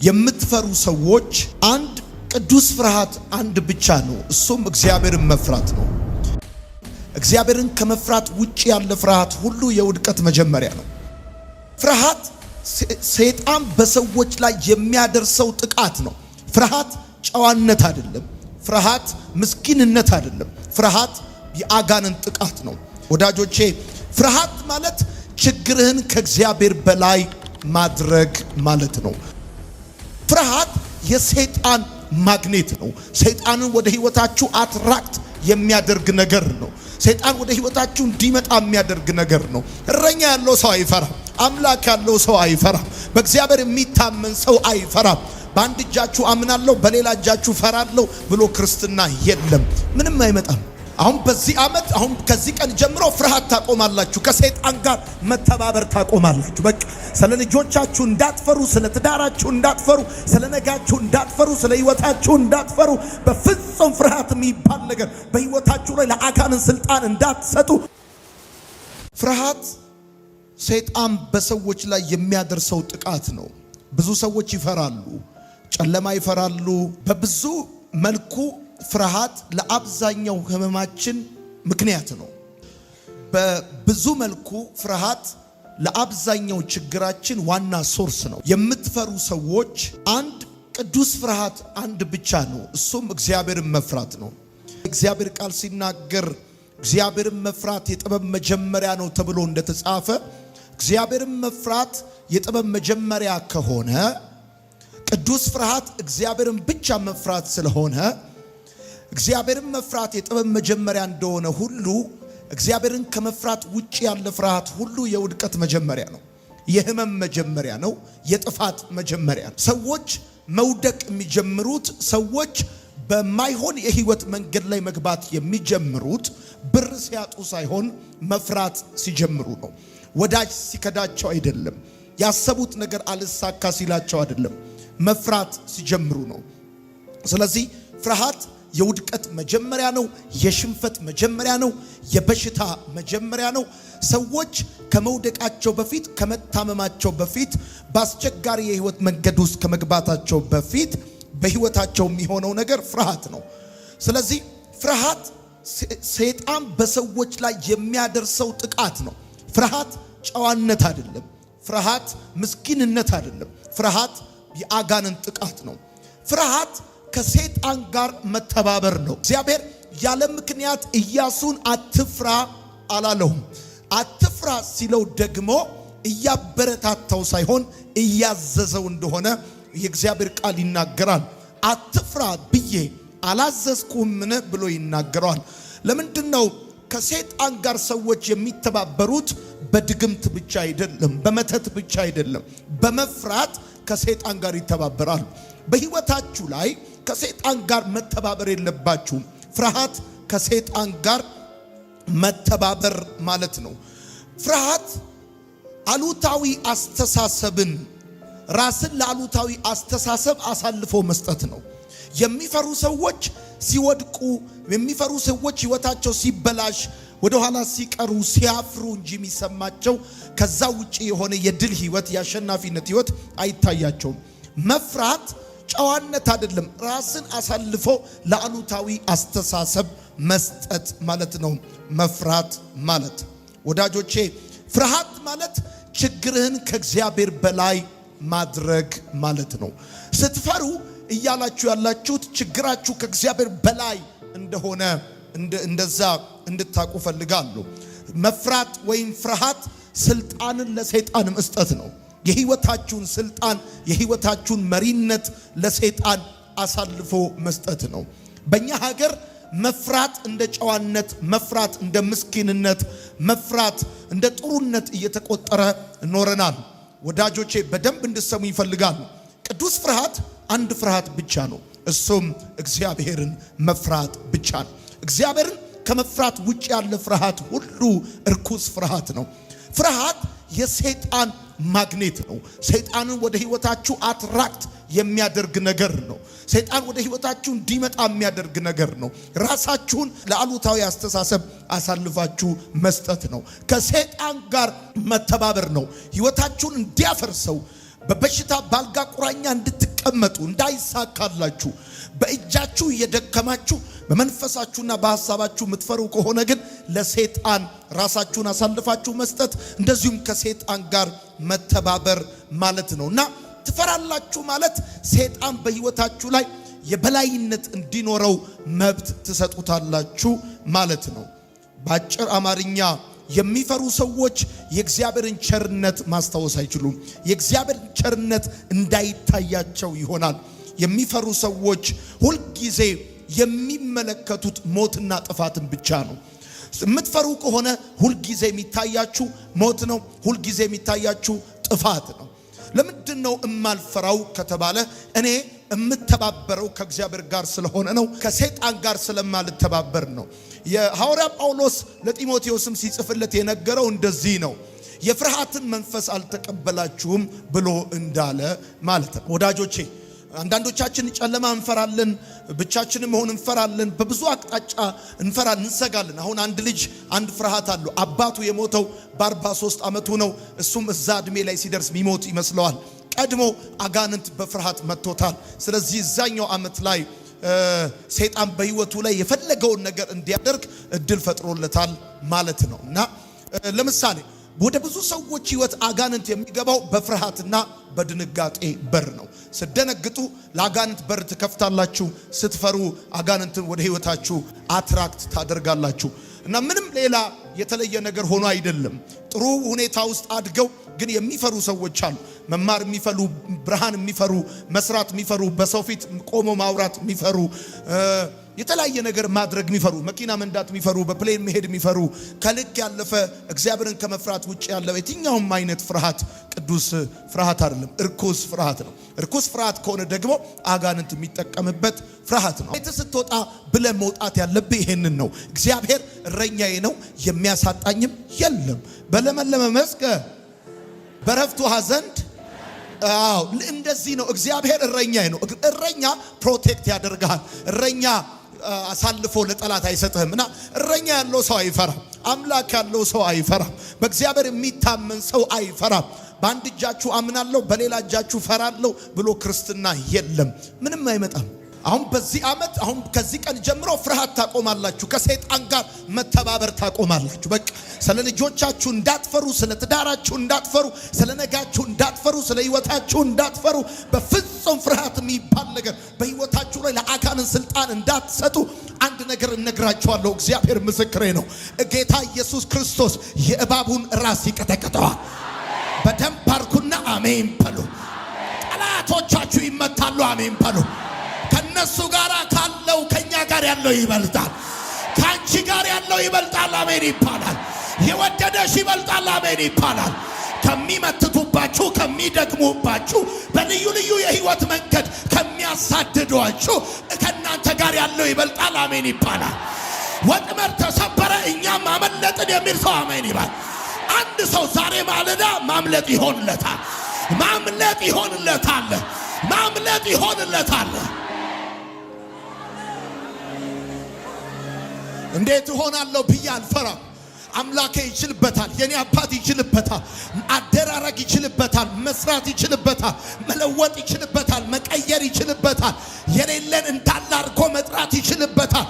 የምትፈሩ ሰዎች አንድ ቅዱስ ፍርሃት አንድ ብቻ ነው። እሱም እግዚአብሔርን መፍራት ነው። እግዚአብሔርን ከመፍራት ውጪ ያለ ፍርሃት ሁሉ የውድቀት መጀመሪያ ነው። ፍርሃት ሰይጣን በሰዎች ላይ የሚያደርሰው ጥቃት ነው። ፍርሃት ጨዋነት አይደለም። ፍርሃት ምስኪንነት አይደለም። ፍርሃት የአጋንንት ጥቃት ነው። ወዳጆቼ ፍርሃት ማለት ችግርህን ከእግዚአብሔር በላይ ማድረግ ማለት ነው። ፍርሃት የሰይጣን ማግኔት ነው። ሰይጣንን ወደ ህይወታችሁ አትራክት የሚያደርግ ነገር ነው። ሰይጣን ወደ ህይወታችሁ እንዲመጣ የሚያደርግ ነገር ነው። እረኛ ያለው ሰው አይፈራም። አምላክ ያለው ሰው አይፈራም። በእግዚአብሔር የሚታመን ሰው አይፈራም። በአንድ እጃችሁ አምናለሁ በሌላ እጃችሁ ፈራለሁ ብሎ ክርስትና የለም። ምንም አይመጣም። አሁን በዚህ ዓመት አሁን ከዚህ ቀን ጀምሮ ፍርሃት ታቆማላችሁ። ከሰይጣን ጋር መተባበር ታቆማላችሁ። በቃ ስለ ልጆቻችሁ እንዳትፈሩ፣ ስለ ትዳራችሁ እንዳትፈሩ፣ ስለ ነጋችሁ እንዳትፈሩ፣ ስለ ህይወታችሁ እንዳትፈሩ። በፍጹም ፍርሃት የሚባል ነገር በህይወታችሁ ላይ ለአጋንንት ስልጣን እንዳትሰጡ። ፍርሃት ሰይጣን በሰዎች ላይ የሚያደርሰው ጥቃት ነው። ብዙ ሰዎች ይፈራሉ፣ ጨለማ ይፈራሉ። በብዙ መልኩ ፍርሃት ለአብዛኛው ህመማችን ምክንያት ነው። በብዙ መልኩ ፍርሃት ለአብዛኛው ችግራችን ዋና ሶርስ ነው። የምትፈሩ ሰዎች አንድ ቅዱስ ፍርሃት አንድ ብቻ ነው። እሱም እግዚአብሔርን መፍራት ነው። እግዚአብሔር ቃል ሲናገር እግዚአብሔርን መፍራት የጥበብ መጀመሪያ ነው ተብሎ እንደተጻፈ እግዚአብሔርን መፍራት የጥበብ መጀመሪያ ከሆነ ቅዱስ ፍርሃት እግዚአብሔርን ብቻ መፍራት ስለሆነ እግዚአብሔርን መፍራት የጥበብ መጀመሪያ እንደሆነ ሁሉ እግዚአብሔርን ከመፍራት ውጪ ያለ ፍርሃት ሁሉ የውድቀት መጀመሪያ ነው። የህመም መጀመሪያ ነው። የጥፋት መጀመሪያ ነው። ሰዎች መውደቅ የሚጀምሩት ሰዎች በማይሆን የህይወት መንገድ ላይ መግባት የሚጀምሩት ብር ሲያጡ ሳይሆን መፍራት ሲጀምሩ ነው። ወዳጅ ሲከዳቸው አይደለም። ያሰቡት ነገር አልሳካ ሲላቸው አይደለም። መፍራት ሲጀምሩ ነው። ስለዚህ ፍርሃት የውድቀት መጀመሪያ ነው። የሽንፈት መጀመሪያ ነው። የበሽታ መጀመሪያ ነው። ሰዎች ከመውደቃቸው በፊት ከመታመማቸው በፊት በአስቸጋሪ የህይወት መንገድ ውስጥ ከመግባታቸው በፊት በህይወታቸው የሚሆነው ነገር ፍርሃት ነው። ስለዚህ ፍርሃት ሰይጣን በሰዎች ላይ የሚያደርሰው ጥቃት ነው። ፍርሃት ጨዋነት አይደለም። ፍርሃት ምስኪንነት አይደለም። ፍርሃት የአጋንንት ጥቃት ነው። ፍርሃት ከሰይጣን ጋር መተባበር ነው። እግዚአብሔር ያለ ምክንያት ኢያሱን አትፍራ አላለውም። አትፍራ ሲለው ደግሞ እያበረታታው ሳይሆን እያዘዘው እንደሆነ የእግዚአብሔር ቃል ይናገራል። አትፍራ ብዬ አላዘዝኩምን ብሎ ይናገራል። ለምንድነው ከሰይጣን ጋር ሰዎች የሚተባበሩት? በድግምት ብቻ አይደለም፣ በመተት ብቻ አይደለም፣ በመፍራት ከሰይጣን ጋር ይተባበራሉ። በህይወታችሁ ላይ ከሰይጣን ጋር መተባበር የለባችሁም። ፍርሃት ከሰይጣን ጋር መተባበር ማለት ነው። ፍርሃት አሉታዊ አስተሳሰብን ራስን ለአሉታዊ አስተሳሰብ አሳልፎ መስጠት ነው። የሚፈሩ ሰዎች ሲወድቁ፣ የሚፈሩ ሰዎች ህይወታቸው ሲበላሽ፣ ወደ ኋላ ሲቀሩ ሲያፍሩ እንጂ የሚሰማቸው ከዛ ውጪ የሆነ የድል ህይወት የአሸናፊነት ህይወት አይታያቸውም። መፍራት ጨዋነት አይደለም። ራስን አሳልፎ ለአሉታዊ አስተሳሰብ መስጠት ማለት ነው መፍራት ማለት። ወዳጆቼ ፍርሃት ማለት ችግርህን ከእግዚአብሔር በላይ ማድረግ ማለት ነው። ስትፈሩ እያላችሁ ያላችሁት ችግራችሁ ከእግዚአብሔር በላይ እንደሆነ እንደዛ እንድታቁ ፈልጋለሁ። መፍራት ወይም ፍርሃት ስልጣንን ለሰይጣን መስጠት ነው። የህይወታችሁን ስልጣን የህይወታችሁን መሪነት ለሰይጣን አሳልፎ መስጠት ነው። በእኛ ሀገር መፍራት እንደ ጨዋነት፣ መፍራት እንደ ምስኪንነት፣ መፍራት እንደ ጥሩነት እየተቆጠረ ኖረናል። ወዳጆቼ በደንብ እንድሰሙ ይፈልጋሉ። ቅዱስ ፍርሃት አንድ ፍርሃት ብቻ ነው። እሱም እግዚአብሔርን መፍራት ብቻ ነው። እግዚአብሔርን ከመፍራት ውጭ ያለ ፍርሃት ሁሉ እርኩስ ፍርሃት ነው። ፍርሃት የሰይጣን ማግኔት ነው። ሰይጣንን ወደ ህይወታችሁ አትራክት የሚያደርግ ነገር ነው። ሰይጣን ወደ ህይወታችሁ እንዲመጣ የሚያደርግ ነገር ነው። ራሳችሁን ለአሉታዊ አስተሳሰብ አሳልፋችሁ መስጠት ነው። ከሰይጣን ጋር መተባበር ነው። ህይወታችሁን እንዲያፈርሰው በበሽታ ባልጋ ቁራኛ እንድትከ እንዳትቀመጡ እንዳይሳካላችሁ በእጃችሁ እየደከማችሁ በመንፈሳችሁና በሐሳባችሁ የምትፈሩ ከሆነ ግን ለሰይጣን ራሳችሁን አሳልፋችሁ መስጠት እንደዚሁም ከሰይጣን ጋር መተባበር ማለት ነውና ትፈራላችሁ ማለት ሰይጣን በሕይወታችሁ ላይ የበላይነት እንዲኖረው መብት ትሰጡታላችሁ ማለት ነው። በአጭር አማርኛ የሚፈሩ ሰዎች የእግዚአብሔርን ቸርነት ማስታወስ አይችሉም። የእግዚአብሔርን ቸርነት እንዳይታያቸው ይሆናል። የሚፈሩ ሰዎች ሁልጊዜ የሚመለከቱት ሞትና ጥፋትን ብቻ ነው። የምትፈሩ ከሆነ ሁልጊዜ የሚታያችሁ ሞት ነው። ሁልጊዜ የሚታያችሁ ጥፋት ነው። ለምንድነው እማልፈራው ከተባለ እኔ እምተባበረው ከእግዚአብሔር ጋር ስለሆነ ነው። ከሰይጣን ጋር ስለማልተባበር ነው። የሐዋርያ ጳውሎስ ለጢሞቴዎስም ሲጽፍለት የነገረው እንደዚህ ነው። የፍርሃትን መንፈስ አልተቀበላችሁም ብሎ እንዳለ ማለት ነው። ወዳጆቼ አንዳንዶቻችን ጨለማ እንፈራለን፣ ብቻችንን መሆን እንፈራለን፣ በብዙ አቅጣጫ እንፈራለን፣ እንሰጋለን። አሁን አንድ ልጅ አንድ ፍርሃት አለው። አባቱ የሞተው በ43 ዓመቱ ነው። እሱም እዛ እድሜ ላይ ሲደርስ ሚሞት ይመስለዋል። ቀድሞ አጋንንት በፍርሃት መጥቶታል። ስለዚህ እዛኛው ዓመት ላይ ሰይጣን በህይወቱ ላይ የፈለገውን ነገር እንዲያደርግ እድል ፈጥሮለታል ማለት ነው። እና ለምሳሌ ወደ ብዙ ሰዎች ህይወት አጋንንት የሚገባው በፍርሃትና በድንጋጤ በር ነው። ስትደነግጡ ለአጋንንት በር ትከፍታላችሁ። ስትፈሩ አጋንንትን ወደ ህይወታችሁ አትራክት ታደርጋላችሁ። እና ምንም ሌላ የተለየ ነገር ሆኖ አይደለም። ጥሩ ሁኔታ ውስጥ አድገው ግን የሚፈሩ ሰዎች አሉ። መማር የሚፈሩ፣ ብርሃን የሚፈሩ፣ መስራት የሚፈሩ፣ በሰው ፊት ቆሞ ማውራት የሚፈሩ፣ የተለያየ ነገር ማድረግ የሚፈሩ፣ መኪና መንዳት የሚፈሩ፣ በፕሌን መሄድ የሚፈሩ፣ ከልክ ያለፈ እግዚአብሔርን ከመፍራት ውጭ ያለ የትኛውም አይነት ፍርሃት ቅዱስ ፍርሃት አይደለም፣ እርኩስ ፍርሃት ነው። እርኩስ ፍርሃት ከሆነ ደግሞ አጋንንት የሚጠቀምበት ፍርሃት ነው። ቤት ስትወጣ ብለህ መውጣት ያለብህ ይሄንን ነው። እግዚአብሔር እረኛዬ ነው የሚያሳጣኝም የለም። በለመለመ መስክ በረፍት ውሃ ዘንድ እንደዚህ ነው። እግዚአብሔር እረኛዬ ነው። እረኛ ፕሮቴክት ያደርጋል። እረኛ አሳልፎ ለጠላት አይሰጥህም። እና እረኛ ያለው ሰው አይፈራም። አምላክ ያለው ሰው አይፈራም። በእግዚአብሔር የሚታመን ሰው አይፈራም። በአንድ እጃችሁ አምናለሁ በሌላ እጃችሁ ፈራለሁ ብሎ ክርስትና የለም። ምንም አይመጣም። አሁን በዚህ ዓመት አሁን ከዚህ ቀን ጀምሮ ፍርሃት ታቆማላችሁ። ከሰይጣን ጋር መተባበር ታቆማላችሁ። በቃ ስለ ልጆቻችሁ እንዳትፈሩ፣ ስለ ትዳራችሁ እንዳትፈሩ፣ ስለ ነጋችሁ እንዳትፈሩ፣ ስለ ህይወታችሁ እንዳትፈሩ። በፍጹም ፍርሃት የሚባል ነገር በህይወታችሁ ላይ ለአጋንንት ስልጣን እንዳትሰጡ አንድ ነገር እነግራችኋለሁ። እግዚአብሔር ምስክሬ ነው። ጌታ ኢየሱስ ክርስቶስ የእባቡን ራስ ይቀጠቅጠዋል። በደም ባርኩና አሜን በሉ። ጠላቶቻችሁ ይመታሉ። አሜን በሉ። ከነሱ ጋር ካለው ከኛ ጋር ያለው ይበልጣል። ካንቺ ጋር ያለው ይበልጣል። አሜን ይባላል። የወደደሽ ይበልጣል። አሜን ይባላል። ከሚመትቱባችሁ፣ ከሚደግሙባችሁ፣ በልዩ ልዩ የህይወት መንገድ ከሚያሳድዷችሁ ከናንተ ጋር ያለው ይበልጣል። አሜን ይባላል። ወጥመድ ተሰበረ እኛም አመለጥን የሚል ሰው አሜን ይባል። አንድ ሰው ዛሬ ማለዳ ማምለጥ ይሆንለታል። ማምለጥ ይሆንለታል። ማምለጥ ይሆንለታል። እንዴት ሆናለሁ ብዬ አልፈራም። አምላኬ ይችልበታል። የኔ አባት ይችልበታል። አደራረግ ይችልበታል። መስራት ይችልበታል። መለወጥ ይችልበታል። መቀየር ይችልበታል። የሌለን እንዳለ አድርጎ መጥራት ይችልበታል።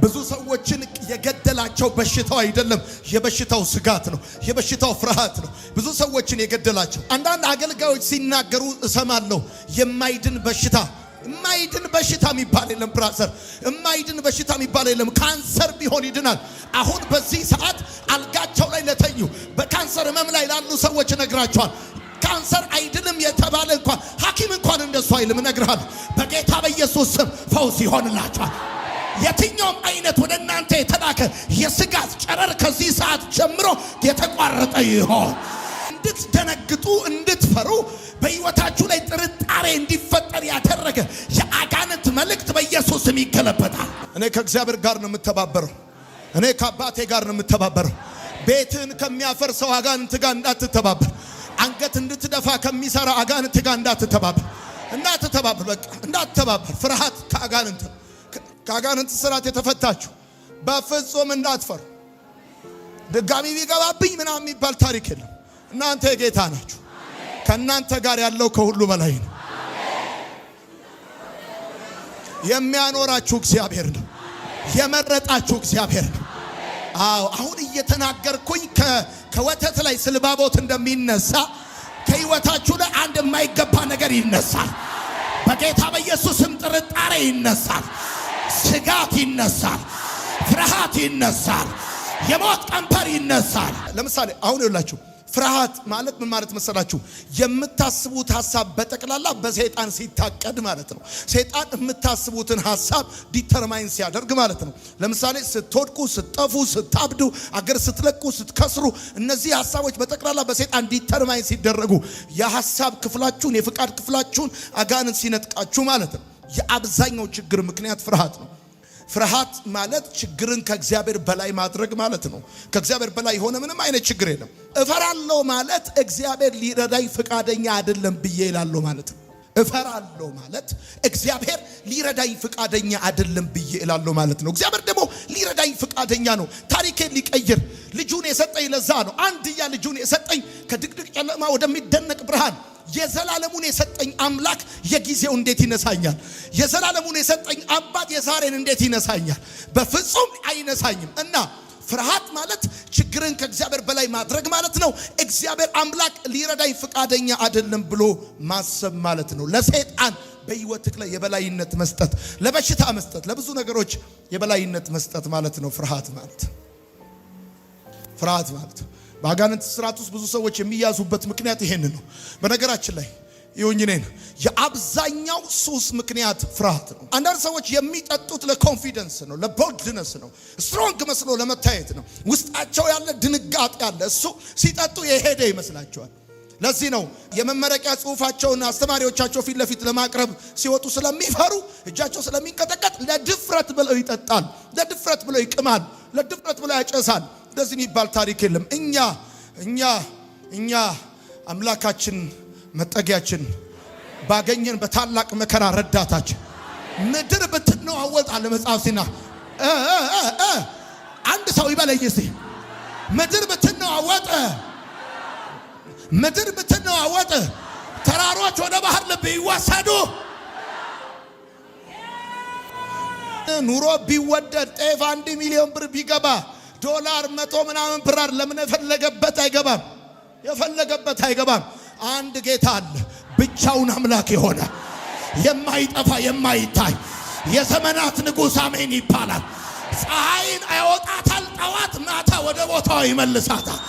ብዙ ሰዎችን የገደላቸው በሽታው አይደለም፣ የበሽታው ስጋት ነው። የበሽታው ፍርሃት ነው ብዙ ሰዎችን የገደላቸው። አንዳንድ አገልጋዮች ሲናገሩ እሰማለሁ። የማይድን በሽታ የማይድን በሽታ የሚባል የለም ብራዘር። የማይድን በሽታ የሚባል የለም። ካንሰር ቢሆን ይድናል። አሁን በዚህ ሰዓት አልጋቸው ላይ ለተኙ በካንሰር ህመም ላይ ላሉ ሰዎች እነግራቸዋል። ካንሰር አይድንም የተባለ እንኳን ሐኪም እንኳን እንደሱ አይልም። እነግርሃለሁ በጌታ በኢየሱስ ስም ፈውስ ይሆንላቸዋል። የትኛውም አይነት ወደ እናንተ የተላከ የስጋት ጨረር ከዚህ ሰዓት ጀምሮ የተቋረጠ ይሆን። እንድትደነግጡ እንድትፈሩ በህይወታችሁ ላይ ጥርጣሬ እንዲፈጠር ያደረገ የአጋንንት መልእክት በኢየሱስ ስም ይገለበጣል። እኔ ከእግዚአብሔር ጋር ነው የምተባበረው። እኔ ከአባቴ ጋር ነው የምተባበረው። ቤትን ከሚያፈርሰው አጋንንት ጋር እንዳትተባበር። አንገት እንድትደፋ ከሚሰራ አጋንንት ጋር እንዳትተባበር። በቃ እንዳትተባበር። ፍርሃት ከአጋንንት ስራት የተፈታችሁ በፍጹም እንዳትፈሩ። ድጋሚ ቢገባብኝ ምናምን የሚባል ታሪክ የለም። እናንተ የጌታ ናችሁ። ከእናንተ ጋር ያለው ከሁሉ በላይ ነው። የሚያኖራችሁ እግዚአብሔር ነው። የመረጣችሁ እግዚአብሔር ነው። አዎ አሁን እየተናገርኩኝ ከወተት ላይ ስልባቦት እንደሚነሳ ከህይወታችሁ ላይ አንድ የማይገባ ነገር ይነሳል። በጌታ በኢየሱስም ጥርጣሬ ይነሳል። ስጋት ይነሳል። ፍርሃት ይነሳል። የሞት ቀንበር ይነሳል። ለምሳሌ አሁን ይላችሁ ፍርሃት ማለት ምን ማለት መሰላችሁ? የምታስቡት ሐሳብ በጠቅላላ በሰይጣን ሲታቀድ ማለት ነው። ሰይጣን የምታስቡትን ሐሳብ ዲተርማይን ሲያደርግ ማለት ነው። ለምሳሌ ስትወድቁ፣ ስትጠፉ፣ ስታብዱ፣ አገር ስትለቁ፣ ስትከስሩ እነዚህ ሐሳቦች በጠቅላላ በሰይጣን ዲተርማይን ሲደረጉ የሐሳብ ክፍላችሁን የፍቃድ ክፍላችሁን አጋንንት ሲነጥቃችሁ ማለት ነው። የአብዛኛው ችግር ምክንያት ፍርሃት ነው። ፍርሃት ማለት ችግርን ከእግዚአብሔር በላይ ማድረግ ማለት ነው። ከእግዚአብሔር በላይ የሆነ ምንም አይነት ችግር የለም። እፈራለሁ ማለት እግዚአብሔር ሊረዳኝ ፍቃደኛ አይደለም ብዬ እላለሁ ማለት ነው። እፈራለሁ ማለት እግዚአብሔር ሊረዳኝ ፍቃደኛ አይደለም ብዬ እላለሁ ማለት ነው። እግዚአብሔር ደግሞ ሊረዳኝ ፍቃደኛ ነው። ታሪኬን ሊቀይር ልጁን የሰጠኝ ለዛ ነው። አንድያ ልጁን የሰጠኝ ከድቅድቅ ጨለማ ወደሚደነቅ ብርሃን የዘላለሙን የሰጠኝ አምላክ የጊዜው እንዴት ይነሳኛል? የዘላለሙን የሰጠኝ አባት የዛሬን እንዴት ይነሳኛል? በፍጹም አይነሳኝም። እና ፍርሃት ማለት ችግርን ከእግዚአብሔር በላይ ማድረግ ማለት ነው። እግዚአብሔር አምላክ ሊረዳኝ ፍቃደኛ አይደለም ብሎ ማሰብ ማለት ነው። ለሰይጣን በህይወትክ ላይ የበላይነት መስጠት፣ ለበሽታ መስጠት፣ ለብዙ ነገሮች የበላይነት መስጠት ማለት ነው። ፍርሃት ማለት በአጋንንት ስርዓት ውስጥ ብዙ ሰዎች የሚያዙበት ምክንያት ይሄን ነው። በነገራችን ላይ ይሁንኔን የአብዛኛው ሱስ ምክንያት ፍርሃት ነው። አንዳንድ ሰዎች የሚጠጡት ለኮንፊደንስ ነው፣ ለቦልድነስ ነው፣ ስትሮንግ መስሎ ለመታየት ነው። ውስጣቸው ያለ ድንጋጤ ያለ እሱ ሲጠጡ የሄደ ይመስላቸዋል። ለዚህ ነው የመመረቂያ ጽሑፋቸውን አስተማሪዎቻቸው ፊት ለፊት ለማቅረብ ሲወጡ ስለሚፈሩ እጃቸው ስለሚንቀጠቀጥ ለድፍረት ብለው ይጠጣል፣ ለድፍረት ብለው ይቅማል፣ ለድፍረት ብለው ያጨሳል። እንደዚህ የሚባል ታሪክ የለም። እኛ አምላካችን መጠጊያችን ባገኘን በታላቅ መከራ ረዳታችን ምድር ብትነዋወጥ አለ መጽሐፍ ሲና አንድ ሰው ይበለኝ እስቲ ምድር ብትነዋወጥ ተራሮች ወደ ባህር ልብ ይወሰዱ፣ ኑሮ ቢወደድ ጤፍ 1 ሚሊዮን ብር ቢገባ ዶላር 100 ምናምን ብር ለምን የፈለገበት አይገባም። አንድ ጌታ አለ፣ ብቻውን አምላክ የሆነ የማይጠፋ የማይታይ የዘመናት ንጉሥ አሜን ይባላል። ፀሐይን ያወጣታል፣ ጠዋት ማታ ወደ ቦታው ይመልሳታል።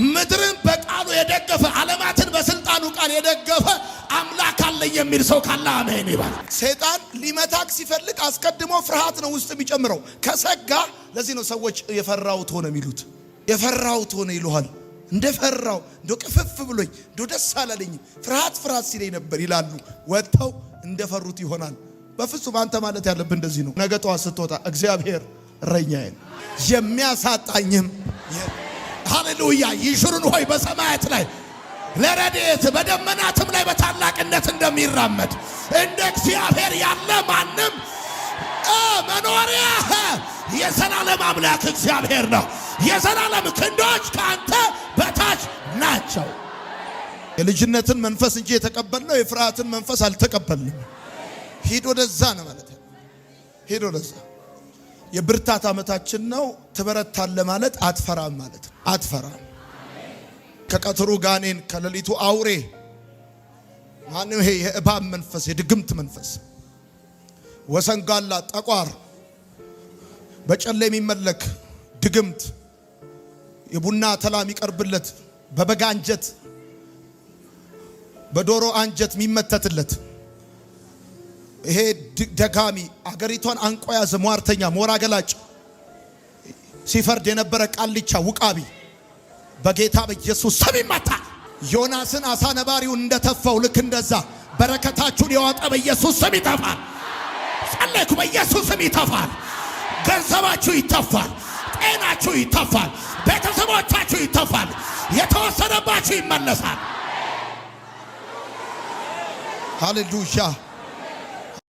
ምድርን በቃሉ የደገፈ ዓለማትን በስልጣኑ ቃል የደገፈ አምላክ አለ የሚል ሰው ካለ አሜን ይባል። ሰይጣን ሊመታክ ሲፈልግ አስቀድሞ ፍርሃት ነው ውስጥ የሚጨምረው። ከሰጋ ለዚህ ነው ሰዎች የፈራሁት ሆነ የሚሉት። የፈራሁት ሆነ ይሉሃል። እንደፈራው ቅፍፍ ብሎኝ ደስ አላለኝም ፍርሃት ሲለኝ ነበር ይላሉ። ወጥተው እንደፈሩት ይሆናል። በፍጹም አንተ ማለት ያለብህ እንደዚህ ነው። ነገ ጠዋት ስትወጣ እግዚአብሔር እረኛዬ ነው የሚያሳጣኝም ሃሌሉያ ይሹሩን ሆይ በሰማያት ላይ ለረድኤት በደመናትም ላይ በታላቅነት እንደሚራመድ እንደ እግዚአብሔር ያለ ማንም መኖሪያ የዘላለም አምላክ እግዚአብሔር ነው። የዘላለም ክንዶች ከአንተ በታች ናቸው። የልጅነትን መንፈስ እንጂ የተቀበልነው የፍርሃትን መንፈስ አልተቀበልንም። ሂድ ወደዛ ነው ማለት ነው። ሂድ ወደዛ የብርታት ዓመታችን ነው። ትበረታለህ ማለት አትፈራም ማለት ነው። አትፈራም። ከቀትሩ ጋኔን ከሌሊቱ አውሬ ማነው? ይሄ የእባብ መንፈስ የድግምት መንፈስ ወሰንጋላ ጠቋር በጨለ የሚመለክ ድግምት የቡና ተላ የሚቀርብለት በበጋ አንጀት በዶሮ አንጀት የሚመተትለት ይሄ ደጋሚ አገሪቷን አንቆ ያዘ ሟርተኛ ሞራ ገላጭ ሲፈርድ የነበረ ቃልቻ ውቃቢ በጌታ በኢየሱስ ስም ይመታ። ዮናስን አሳ ነባሪውን እንደተፋው ልክ እንደዛ በረከታችሁን የዋጠ በኢየሱስ ስም ይተፋል። ጸለይኩ፣ በኢየሱስ ስም ይተፋል። ገንዘባችሁ ይተፋል። ጤናችሁ ይተፋል። ቤተሰቦቻችሁ ይተፋል። የተወሰነባችሁ ይመለሳል። ሃሌሉያ